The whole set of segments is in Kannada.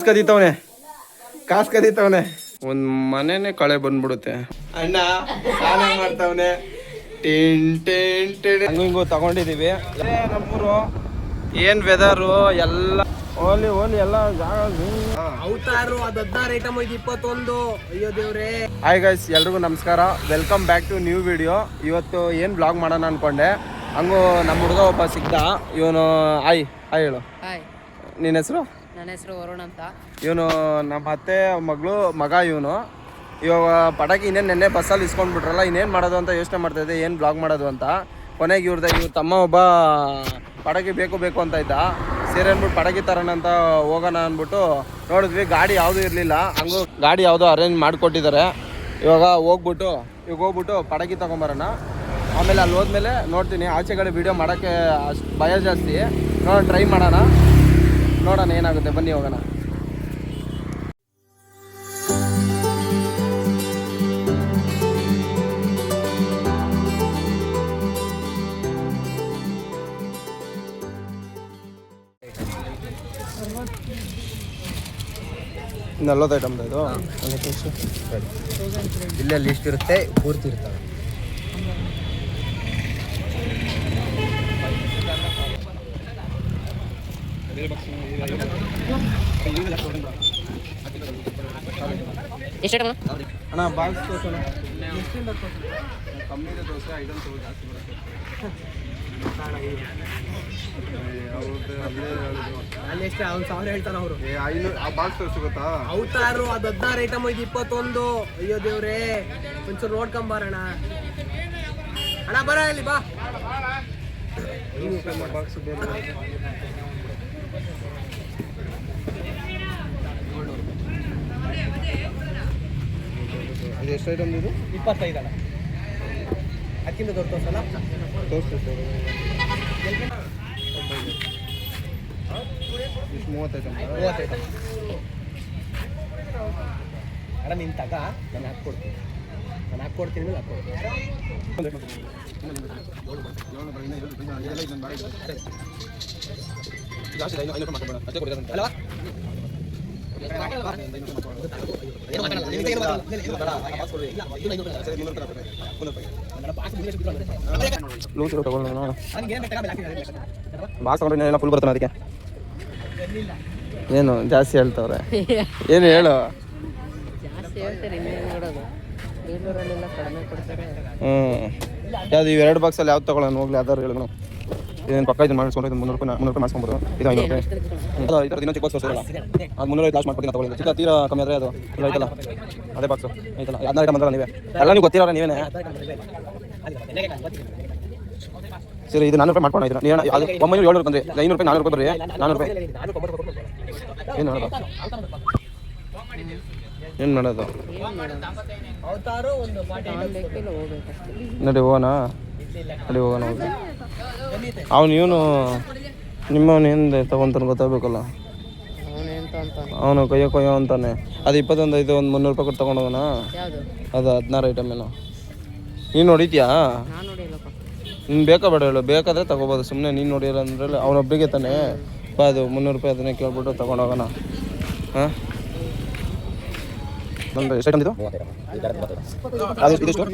ಕಾಸು ಕದೀತವನೆ ಒಂದ್ ಮನೆನೇ ಕಳೆ ಬಂದ್ಬಿಡುತ್ತೆ. ಅಣ್ಣ ಸ್ನಾನ ಮಾಡ್ತಾವನೆ. ಹಿಂಗು ತಗೊಂಡಿದೀವಿ. ನಮ್ಮೂರು ಏನ್ ವೆದರು ಎಲ್ಲ ಓಲಿ ಎಲ್ಲ ಹಾಯ್ ಗೈಸ್, ಎಲ್ರಿಗೂ ನಮಸ್ಕಾರ. Welcome back to new video. ಇವತ್ತು ಏನು ಬ್ಲಾಗ್ ಮಾಡೋಣ ಅನ್ಕೊಂಡೆ. ಹಂಗು ನಮ್ಮ ಹುಡುಗ ಒಬ್ಬ ಸಿಗ್ದ. ಇವನು ಹಾಯ್ ಹೇಳು. ನಿನ್ನ ಹೆಸರು? ನನ್ನ ಹೆಸರು ವರುಣ್ ಅಂತ. ಇವನು ನಮ್ಮ ಅತ್ತೆ ಮಗ. ಇವನು ಇವಾಗ ಪಟಾಕಿ ನೆನ್ನೆ ಬಸ್ಸಲ್ಲಿ ಇಸ್ಕೊಂಡ್ಬಿಟ್ರಲ್ಲ, ಇನ್ನೇನು ಮಾಡೋದು ಅಂತ ಯೋಚನೆ ಮಾಡ್ತಾಯಿದ್ದೆ, ಏನು ಬ್ಲಾಗ್ ಮಾಡೋದು ಅಂತ. ಕೊನೆಗೆ ಇವ್ರ ತಮ್ಮ ಒಬ್ಬ ಪಟಾಕಿ ಬೇಕು ಅಂತ ಇದ್ದ. ಸೇರಿ ಅಂದ್ಬಿಟ್ಟು ಪಟಾಕಿ ತರೋಣ ಅಂತ ಹೋಗೋಣ ಅಂದ್ಬಿಟ್ಟು ನೋಡಿದ್ವಿ. ಗಾಡಿ ಯಾವುದೂ ಇರಲಿಲ್ಲ. ಹಂಗೂ ಗಾಡಿ ಯಾವುದೋ ಅರೇಂಜ್ ಮಾಡಿಕೊಟ್ಟಿದ್ದಾರೆ. ಇವಾಗ ಹೋಗ್ಬಿಟ್ಟು ಪಟಾಕಿ ತೊಗೊಂಬರೋಣ. ಆಮೇಲೆ ಅಲ್ಲಿ ಹೋದ್ಮೇಲೆ ನೋಡ್ತೀನಿ. ಆಚೆ ಕಡೆ ವೀಡಿಯೋ ಮಾಡೋಕ್ಕೆ ಅಷ್ಟು ಭಯ ಜಾಸ್ತಿ. ಟ್ರೈ ನೋಡೋಣ ಏನಾಗುತ್ತೆ. ಬನ್ನಿ ಹೋಗೋಣ. ನಲ್ವತ್ತು ಐಟಮ್ ಇದು. ಇಲ್ಲೇ ಲಿಸ್ಟ್ ಇರುತ್ತೆ, ಪೂರ್ತಿ ಇರ್ತವೆ. ಎಷ್ಟು ಅಣ್ಣ ಬಾಕ್ಸ್ ತೋರಿಸೋಣ. ಕಮ್ಮಿ ಇದೆ ದೋಸೆ, ಐಟಮ್ ಜಾಸ್ತಿ ಬರುತ್ತೆ. ಅಲ್ಲಿ ಎಷ್ಟು ಅವ್ನು 1000 ಹೇಳ್ತಾರ ಅವರು. 500 ಆ ಬಾಕ್ಸ್ ತೋರಿಸುತ್ತಾ? ಅವತಾರು ಅದು 16 ಐಟಮ್ ಇದು 21. ಅಯ್ಯೋ ದೇವ್ರೇ, ಒಂಚೂರು ನೋಡ್ಕೊಂಬಾರಣ. ಅಣ್ಣ ಬರ ಇಲ್ಲಿ ಬಾ. ಬಾಕ್ಸ್ ಬೇರೆ ಇದು ಎಷ್ಟು ಐಟಮ್ ಇದು? 25 ಅಣ್ಣ. ಅದಕ್ಕಿಂತ ದೊಡ್ಡ ತೋರ್ಸಲ್ಲ? ತೋರಿಸ್ತೀವಿ. ಇಷ್ಟು 30 ಐಟಮ್. ಅಣ್ಣ ನಿನ್ನ ತಗ, ನಾನು ಹಾಕ್ಕೊಡ್ತೀನಿ. ಹಾಕ್ಕೊಡ್ತೀನಿ. ಬಾಕ್ಸ್ ತಗೊಂಡ್ರೆ ಫುಲ್ ಬರ್ತಾನೆ. ಅದಕ್ಕೆ ಏನು ಜಾಸ್ತಿ ಹೇಳ್ತವ್ರೆ? ಏನು ಹೇಳು. ಯಾವ್ದು ಇವು 2 ಬಾಕ್ಸಲ್ಲಿ ಯಾವ್ದು ತಗೊಳ್ಳೋಣ? ಹೋಗ್ಲಿ ಯಾವ್ದಾರು ಹೇಳೋಣ. ಏನು ಪಕ್ಕ ಇದನ್ನು ಮಾಡಿಸ್ಕೊಂಡು 300 ರೂಪಾಯಿ ಮಾಡಿಸ್ಕೊಬೋದು. ಇದು 500 ರೂಪಾಯಿ. ಅದು ಈ ಥರದ್ದು ಇನ್ನೊಂದು ಚಿಕ್ಕ ಬಾಕ್ಸ್ ತೋರಿಸಲ್ಲ. ಅದು 300 ಲಾಸ್ಟ್ ಮಾಡ್ಕೊತೀನಿ. ತಗೊಳ್ಳಿ. ಚಿಕ್ಕ ತೀರಾ ಕಮ್ಮಿ ಆದರೆ ಅದು ಇಲ್ಲ ಐತಲ್ಲ, ಅದೇ ಬಾಕ್ಸು ಐತಲ್ಲ. 16 ಐಟಮ್ ಅಂದ್ರಲ್ಲ ನೀವೇ ಎಲ್ಲ ನೀವು ಗೊತ್ತಿರೋಲ್ಲ ನೀವೇನೆ. ಸರಿ, ಇದು 400 ರೂಪಾಯಿ ಮಾಡ್ಕೊಂಡು ಇದ್ದೀರಾ ನೀವು? ಅದು 900 ಬಂದ್ರಿ. 500 ರೂಪಾಯಿ 400 ರೂಪಾಯಿ ಬರ್ರಿ. 400 ರೂಪಾಯಿ ಏನು ಮಾಡೋದು? ಏನು ಮಾಡೋದು? ನಡಿ ಹೋಗೋಣ ಹೋಗಿ. ಇವನು ನಿಮ್ಮವನು ಏನು ತಗೊಂತಾನೆ ಗೊತ್ತಾಗಬೇಕಲ್ಲ. ಅವನು ಕೊಯ್ಯೋ ಅಂತಾನೆ. ಅದು 21 ಐತೆ. ಒಂದು 300 ರೂಪಾಯಿ ಕೊಟ್ಟು ತೊಗೊಂಡು ಹೋಗೋಣ. ಅದು 16 ಐಟಮ್ ಏನೋ. ನೀನು ನೋಡಿದ್ಯಾ? ನೀನು ಬೇಕಾ ಬೇಡ ಹೇಳು. ಬೇಕಾದರೆ ತಗೋಬೋದು. ಸುಮ್ಮನೆ ನೀನು ನೋಡಿಲ್ಲ ಅಂದ್ರೆ ಅವನೊಬ್ಬರಿಗೆ ತಾನೆ. ಅದು 300 ರೂಪಾಯಿ ಅದನ್ನೇ ಕೇಳ್ಬಿಟ್ಟು ತೊಗೊಂಡು ಹೋಗೋಣ. ಹಾಂ, ನಮ್ದು ಎಷ್ಟು ಐಟಮ್ ಇದು? ಅದು ಇದೆಷ್ಟು?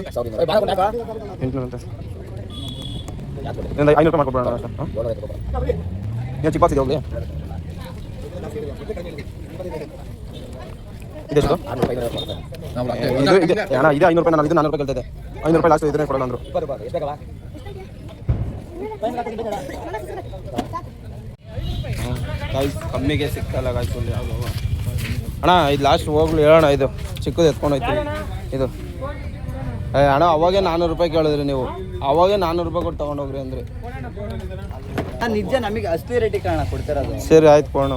800 ಅಂತ. 500 ರೂಪಾಯಿ ಮಾಡ್ಕೊಬೇಡ. ಏನು ಚಿಕ್ಕ ಬಾಕ್ಸ್ ಇದೆ ಹೋಗಿ. ಇದೆಷ್ಟು? ಇದು ಅಣ್ಣ, ಇದೆ 500 ರೂಪಾಯಿ. ನಾನು ಇದು 400 ರೂಪಾಯಿ ಕೇಳ್ತಿದ್ದೆ. 500 ರೂಪಾಯಿ ಲಾಸ್ಟ್ ಇದನ್ನೇ ಕೊಡೋಣ ಅಂದರು. ಗಾಯ್ಸ್ ಕಮ್ಮಿಗೆ ಸಿಗ್ತಲ್ಲ ಗಾಯ್ಸ್. ಯಾವುದು ಅಣ್ಣ ಇದು ಲಾಸ್ಟ್ ಹೋಗ್ಲಿ ಹೇಳೋಣ. ಇದು ಚಿಕ್ಕದು ಎತ್ಕೊಂಡು ಹೋಯ್ತೀವಿ. ಇದು ಅಣ್ಣ ಅವಾಗೇ 400 ರೂಪಾಯಿ ಕೇಳಿದ್ರಿ ನೀವು. ಅವಾಗೇ 400 ರೂಪಾಯಿ ಕೊಟ್ಟು ತೊಗೊಂಡೋಗ್ರಿ ಅಂದ್ರಿ. ನಿಜ ನಮಗೆ ಅಷ್ಟೇ ರೇಟಿಗೆ ಕಾರಣ ಕೊಡ್ತಿರೋದು. ಸರಿ ಆಯ್ತು ಕೊಡೋಣ.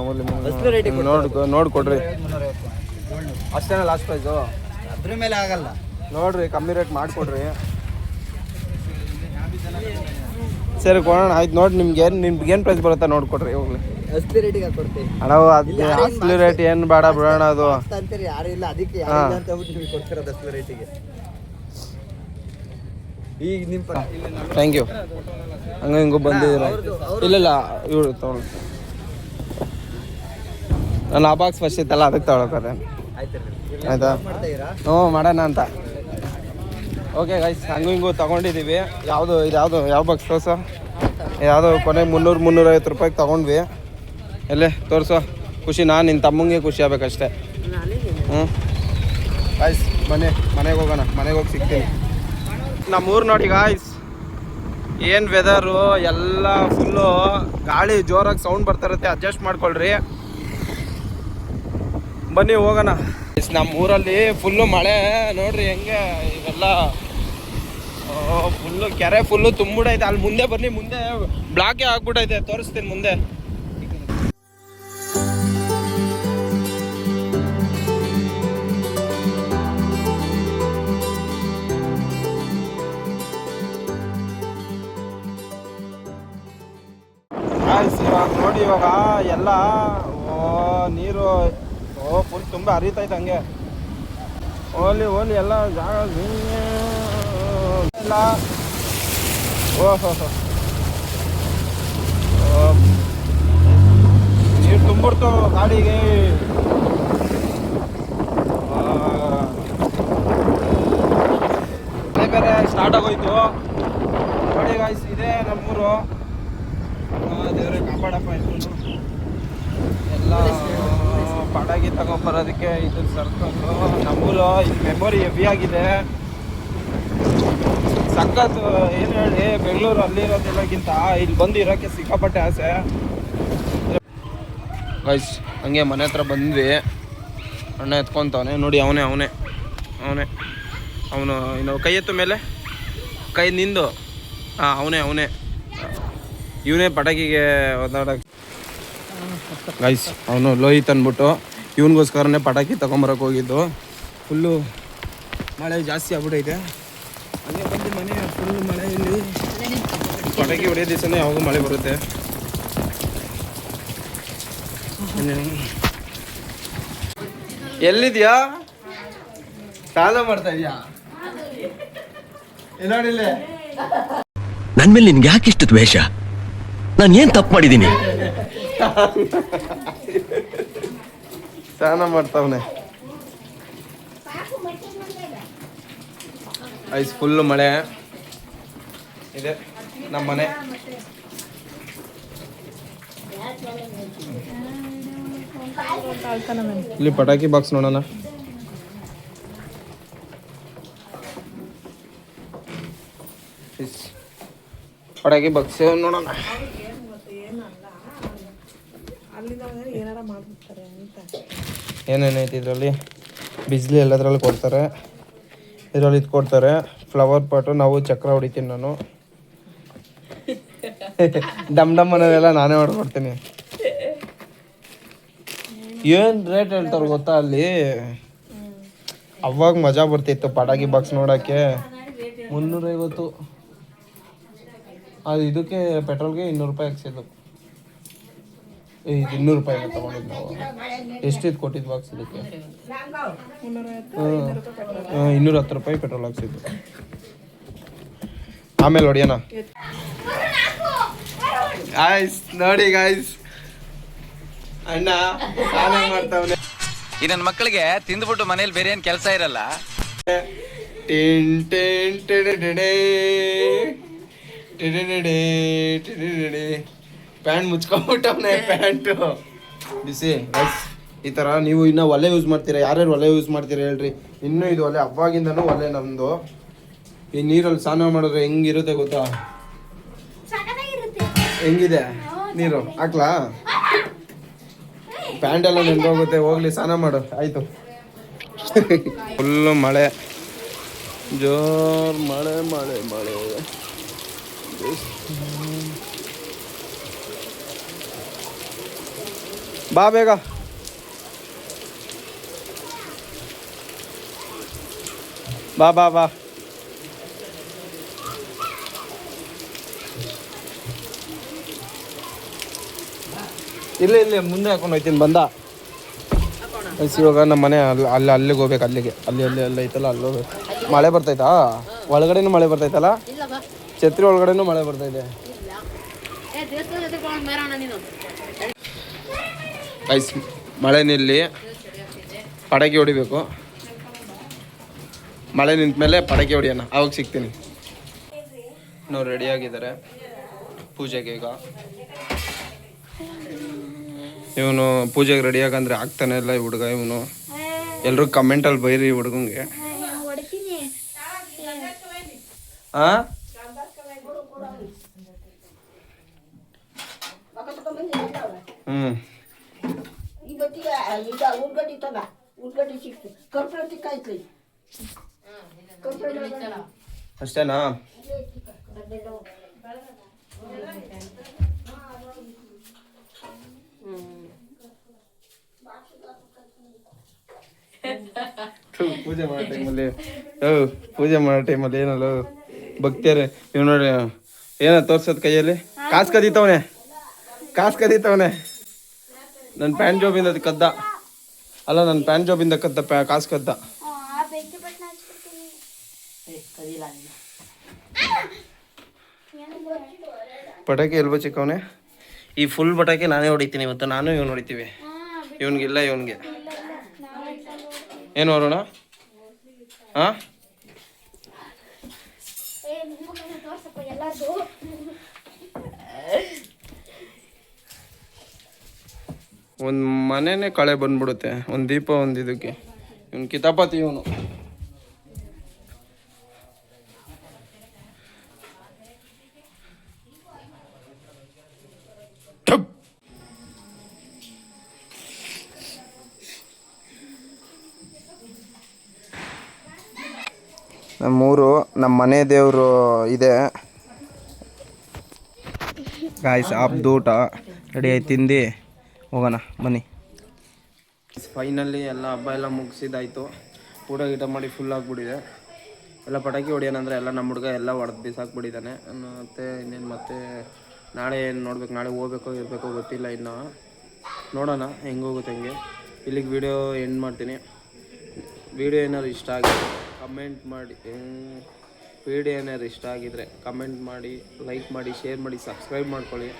ನೋಡಿ ಕೊಡ್ರಿ. ಅಷ್ಟೇನ ಲಾಸ್ಟ್ ಪ್ರೈಸು? ಅದ್ರ ಮೇಲೆ ಆಗಲ್ಲ ನೋಡ್ರಿ, ಕಮ್ಮಿ ರೇಟ್ ಮಾಡಿಕೊಡ್ರಿ. ಸರಿ ಕೊಡೋಣ. ಆಯ್ತು ನೋಡಿ. ನಿಮ್ಗೆ ಏನು ಪ್ರೈಸ್ ಬರುತ್ತಾ ನೋಡ್ಕೊಡ್ರಿ. ಹೋಗ್ಲಿ ಅಷ್ಟೇ ರೇಟಿಗೆ ಕೊಡ್ತೀವಿ. ಅಣ್ಣ ಅದು ಅಸಲಿ ರೇಟ್ ಏನು ಬೇಡ ಬಿಡೋಣ. ಅದು ಅಂತೀರಿ ಯಾರು ಇಲ್ಲ, ಅದಕ್ಕೆ ಕೊಡ್ತಿರೋದು ಅಷ್ಟೇ ರೇಟಿಗೆ. ಈಗ ನಿಮ್ಮ ಥ್ಯಾಂಕ್ ಯು. ಹಂಗೆ ಹಿಂಗೂ ಬಂದಿದ್ದೀರ? ಇಲ್ಲ ಇವ್ರು ತೊಗೊಳ್ಳಿ. ನಾನು ಆ ಬಾಕ್ಸ್ ಫಸ್ಟ್ ಇತ್ತಲ್ಲ ಅದಕ್ಕೆ ತಗೊಳಕೋದೆ ಆಯ್ತಾ ಹ್ಞೂ ಮಾಡೋಣ ಅಂತ. ಓಕೆ ಗೈಸ್, ಹಂಗೂ ಹಿಂಗೂ ತೊಗೊಂಡಿದ್ದೀವಿ. ಯಾವ ಬಾಕ್ಸ್ ತೋರ್ಸೋ? ಯಾವುದೋ ಕೊನೆಗೆ 300-350 ರೂಪಾಯಿಗೆ ತೊಗೊಂಡ್ವಿ. ಎಲ್ಲೇ ತೋರಿಸೋ ಖುಷಿ. ನಾನು ನಿನ್ನ ತಮ್ಮಂಗೆ ಖುಷಿ ಆಗ್ಬೇಕಷ್ಟೇ. ಹ್ಞೂ ಗಾಯ್ಸ್, ಮನೆಗೆ ಹೋಗೋಣ. ಮನೆಗೆ ಹೋಗಿ ಸಿಗ್ತೀನಿ. ನಮ್ಮೂರು ನೋಡಿ ಗಾಯ್ಸ್, ಏನು ವೆದರು ಎಲ್ಲ ಫುಲ್ಲು ಗಾಳಿ ಜೋರಾಗಿ ಸೌಂಡ್ ಬರ್ತಾಯಿರುತ್ತೆ, ಅಡ್ಜಸ್ಟ್ ಮಾಡ್ಕೊಳ್ರಿ. ಬನ್ನಿ ಹೋಗೋಣ. ನಮ್ಮ ಊರಲ್ಲಿ ಫುಲ್ಲು ಮಳೆ ನೋಡ್ರಿ ಹೆಂಗೆ ಇವೆಲ್ಲ ಫುಲ್ಲು ಕೆರೆ ಫುಲ್ಲು ತುಂಬಿಡೈತೆ. ಅಲ್ಲಿ ಮುಂದೆ ಬನ್ನಿ, ಮುಂದೆ ಬ್ಲಾಕೇ ಆಗ್ಬಿಟ್ಟೈತೆ, ತೋರಿಸ್ತೀನಿ ಮುಂದೆ. ಇವಾಗ ನೋಡಿ, ಇವಾಗ ಎಲ್ಲ ನೀರು ಫುಲ್ ತುಂಬ ಹರಿತೈತೆ ಹಂಗೆ. ಓಲಿ ಎಲ್ಲ ಜಾಗ ಎಲ್ಲ ಓಹೋ ನೀರು ತುಂಬಿಡ್ತು ಗಾಡಿಗೆ. ಬೇರೆ ಸ್ಟಾರ್ಟ್ ಆಗೋಯ್ತು ನೋಡಿ ಗಾಯ್ಸ್. ಇದೆ ನಮ್ಮೂರು. ದೇವ್ರೆ ಕಾಪಾಡಪ್ಪ ಇದ್ರು. ಎಲ್ಲ ಪಟಾಕಿ ತಗೊಂಬರೋದಕ್ಕೆ ಇದು ಸರ್ಕೊಂಡು ನಮ್ಮೂರು. ಇದು ಮೆಮೊರಿ ಹೆವಿ ಆಗಿದೆ ಸಖತ್ತು. ಏನು ಹೇಳಿ, ಬೆಂಗಳೂರು ಅಲ್ಲಿರೋದಿಲ್ಲಕ್ಕಿಂತ ಇಲ್ಲಿ ಬಂದು ಇರೋಕ್ಕೆ ಸಿಕ್ಕಾಪಟ್ಟೆ ಆಸೆ ಗೈಸ್. ಹಂಗೆ ಮನೆ ಹತ್ರ ಬಂದ್ವಿ. ಅಣ್ಣ ಎತ್ಕೊತಾವನೆ ನೋಡಿ. ಅವನೇ ಅವನು ಇನ್ನು ಕೈ ಎತ್ತು ಮೇಲೆ, ಕೈ ನಿಂದು. ಹಾಂ ಅವನೇ ಇವನೇ ಪಟಾಕಿಗೆ ಒದ್ದಾಡಕ್ಕೆ ಗೈಸ್. ಅವನು ಲೋಹಿತ್ ಅಂದ್ಬಿಟ್ಟು ಇವನಿಗೋಸ್ಕರನೇ ಪಟಾಕಿ ತೊಗೊಂಬರಕ್ಕೆ ಹೋಗಿದ್ದು. ಫುಲ್ಲು ಮಳೆ ಜಾಸ್ತಿ ಆಗ್ಬಿಟ್ಟೈತೆ. ಹಂಗೆ ಬಂದು ಮನೆ ಫುಲ್ಲು ಮಳೆ. ಇಲ್ಲಿ ಪಟಾಕಿ ಹೊಡೆಯೋ ದಿವಸನೇ ಯಾವಾಗ ಮಳೆ ಬರುತ್ತೆ. ಎಲ್ಲಿದ್ಯಾ? ಫಾಲೋ ಮಾಡ್ತಾ ಇದೆಯಾ? ನೋಡಿಲ್ಲ ನನ್ನ ಮೇಲೆ ನಿನ್ಗೆ ಯಾಕೆ ಇಷ್ಟು ದ್ವೇಷ? ನಾನು ಏನು ತಪ್ಪು ಮಾಡಿದ್ದೀನಿ? ಸ್ನಾನ ಮಾಡ್ತಾವನೆ. ಐಸ್ ಫುಲ್ಲು ಮಳೆ ಇದೆ ನಮ್ಮ ಮನೆ. ಇಲ್ಲಿ ಪಟಾಕಿ ಬಾಕ್ಸ್ ನೋಡೋಣ. ಪಟಾಕಿ ಬಾಕ್ಸ್ ನೋಡೋಣ. ಏನೇನೈತಿ ಇದರಲ್ಲಿ? ಬಿಜ್ಲಿ ಎಲ್ಲದ್ರಲ್ಲಿ ಕೊಡ್ತಾರೆ. ಇದರಲ್ಲಿ ಇದು ಕೊಡ್ತಾರೆ, ಫ್ಲವರ್ ಪಾಟು. ನಾವು ಚಕ್ರ ಹೊಡಿತೀನಿ ನಾನು. ಡಮ್ ಅನ್ನೋದೆಲ್ಲ ನಾನೇ ಹೊಡ್ಕೊಡ್ತೀನಿ. ಏನು ರೇಟ್ ಹೇಳ್ತಾರೆ ಗೊತ್ತಾ ಅಲ್ಲಿ? ಅವಾಗ ಮಜಾ ಬರ್ತಿತ್ತು ಪಟಾಕಿ ಬಾಕ್ಸ್ ನೋಡೋಕ್ಕೆ. 350. ಅದು ಇದಕ್ಕೆ ಪೆಟ್ರೋಲ್ಗೆ 200 ರೂಪಾಯಿ ಹಾಕ್ಸಿದ್ದು. ಇದು 200 ರೂಪಾಯಿಗೆ ತೊಗೊಂಡಿದ್ದು ನಾವು. ಎಷ್ಟಿತ್ತು ಕೊಟ್ಟಿದ್ದು ಬಾಕ್ಸ್ ಇದಕ್ಕೆ? 210 ರೂಪಾಯಿ ಪೆಟ್ರೋಲ್ ಹಾಕ್ಸಿದ್ದು. ಆಮೇಲೆ ಹೊಡಿಯೋಣ. ಗಾಯ್ಸ್ ನೋಡಿ ಗಾಯ್ಸ್, ಅಣ್ಣ ಸ್ನಾನ ಮಾಡ್ತಾವನೆ. ಈ ನನ್ನ ಮಕ್ಕಳಿಗೆ ತಿಂದ್ಬಿಟ್ಟು ಮನೇಲಿ ಬೇರೆ ಏನು ಕೆಲಸ ಇರಲ್ಲ. ಪ್ಯಾಂಟ್ ಮುಚ್ಕೊಂಡ್ಬಿಟ್ಟವನೆ. ಪ್ಯಾಂಟು ಬಿಸಿ. ಈ ಥರ ನೀವು ಇನ್ನೂ ಒಲೆ ಯೂಸ್ ಮಾಡ್ತೀರಾ? ಯಾರ್ಯಾರು ಒಲೆ ಯೂಸ್ ಮಾಡ್ತೀರಾ ಹೇಳ್ರಿ? ಇನ್ನೂ ಇದು ಒಲೆ ಅವಾಗಿಂದನೂ ಒಲೆ ನಮ್ಮದು. ಈ ನೀರಲ್ಲಿ ಸ್ನಾನ ಮಾಡಿದ್ರೆ ಹೆಂಗಿರುತ್ತೆ ಗೊತ್ತಾ? ಹೆಂಗಿದೆ ನೀರು? ಹಾಕ್ಲಾ? ಪ್ಯಾಂಟ್ ಎಲ್ಲ ನೆನ್ಕೋಗುತ್ತೆ. ಹೋಗ್ಲಿ ಸ್ನಾನ ಮಾಡು. ಆಯಿತು. ಫುಲ್ಲು ಮಳೆ, ಜೋರ್ ಮಳೆ. ಬಾ ಬೇಗ. ಬಾ ಇಲ್ಲಿ ಮುಂದೆ ಹಾಕೊಂಡು ಹೋಗ್ತೀನಿ ಬಂದ. ಇವಾಗ ನಮ್ಮ ಮನೆ ಅಲ್ಲಿಗೆ ಹೋಗ್ಬೇಕು. ಅಲ್ಲಿ ಐತಲ್ಲ, ಅಲ್ಲಿ ಹೋಗ್ಬೇಕು. ಮಳೆ ಬರ್ತೈತಾ? ಒಳಗಡೆನೂ ಮಳೆ ಬರ್ತೈತಲ್ಲ? ಛತ್ರಿ ಒಳಗಡೆನೂ ಮಳೆ ಬರ್ತೈತೆ. ಮಳೆ ನಿಲ್ಲಿ ಪಟಾಕಿ ಹೊಡಿಬೇಕು. ಮಳೆ ನಿಂತ ಮೇಲೆ ಪಟಾಕಿ ಹೊಡಿಯೋಣ, ಅವಾಗ ಸಿಗ್ತೀನಿ. ನಾವು ರೆಡಿಯಾಗಿದ್ದಾರೆ ಪೂಜೆಗೆ. ಈಗ ಇವನು ಪೂಜೆಗೆ ರೆಡಿಯಾಗಂದ್ರೆ ಆಗ್ತಾನೆ ಇಲ್ಲ ಈ ಹುಡುಗ. ಇವನು ಎಲ್ಲರೂ ಕಮೆಂಟಲ್ಲಿ ಬೈರಿ ಈ ಹುಡುಗಂಗೆ. ಹಾಂ ಅಷ್ಟೇನಾ? ಪೂಜೆ ಮಾಡೋ ಟೈಮಲ್ಲಿ ಏನಲ್ಲ ಭಕ್ತಿಯರೇ ಇವ್ ನೋಡಿ ಏನ ತೋರ್ಸೋದ್ ಕೈಯಲ್ಲಿ ಕಾಸು ಕದೀತವನೆ. ನನ್ನ ಪ್ಯಾಂಟ್ ಜಾಬಿಂದ ಕದ್ದ ಅಲ್ಲ, ನನ್ನ ಪ್ಯಾಂಟ್ ಜಾಬಿಂದ ಕದ್ದ ಕಾಸು ಕದ್ದ. ಪಟಾಕಿ ಎಲ್ಬೋ ಚಿಕ್ಕವನೆ. ಈ ಫುಲ್ ಪಟಾಕಿ ನಾನೇ ಹೊಡಿತೀನಿ ಇವತ್ತು. ನಾನು ಇವನು ಹೊಡಿತೀವಿ. ಇವನಿಗಿಲ್ಲ, ಇವನಿಗೆ ಏನು ಬರೋಣ? ಹಾಂ ಒಂದು ಮನೆನೇ ಕಳೆ ಬಂದ್ಬಿಡುತ್ತೆ. ಒಂದು ದೀಪ ಒಂದು ಇದಕ್ಕೆ. ಇವನು ಕಿತಾಪತಿ ಇವನು. ನಮ್ಮೂರು, ನಮ್ಮ ಮನೆ ದೇವರು ಇದೆ ಗಾಯ್ಸ್. ಹಬ್ಬದ ಊಟ ರೆಡಿ ಆಯ್ತು, ತಿಂದು ಹೋಗೋಣ ಬನ್ನಿ. ಫೈನಲಿ ಎಲ್ಲ ಹಬ್ಬ ಎಲ್ಲ ಮುಗಿಸಿದಾಯ್ತು. ಊಟ ಗೀಟ ಮಾಡಿ ಫುಲ್ ಆಗಿಬಿಟ್ಟಿದೆ. ಎಲ್ಲ ಪಟಾಕಿ ಹೊಡಿಯೋಣಂದ್ರೆ ಎಲ್ಲ ನಮ್ಮ ಹುಡುಗ ಎಲ್ಲ ಹೊಡೆದು ಬಿಸಾಕ್ಬಿಟ್ಟಿದ್ದಾನೆ. ಮತ್ತು ಇನ್ನೇನು ಮತ್ತೆ ನಾಳೆ ಏನು ನೋಡ್ಬೇಕು, ನಾಳೆ ಹೋಗ್ಬೇಕೋ ಇರಬೇಕೋ ಗೊತ್ತಿಲ್ಲ ಇನ್ನು. ನೋಡೋಣ ಹೆಂಗೋಗುತ್ತೆ ಹಂಗೆ. ಇಲ್ಲಿಗೆ ವಿಡಿಯೋ ಎಂಡ್ ಮಾಡ್ತೀನಿ. ವಿಡಿಯೋ ಏನಾದ್ರು ಇಷ್ಟ ಆಗಿದೆ ಕಮೆಂಟ್ ಮಾಡಿ. ವಿಡಿಯೋ ಏನಾದ್ರು ಇಷ್ಟ ಆಗಿದ್ರೆ ಕಮೆಂಟ್ ಮಾಡಿ, ಲೈಕ್ ಮಾಡಿ, ಶೇರ್ ಮಾಡಿ, ಸಬ್ಸ್ಕ್ರೈಬ್ ಮಾಡ್ಕೊಳ್ಳಿ.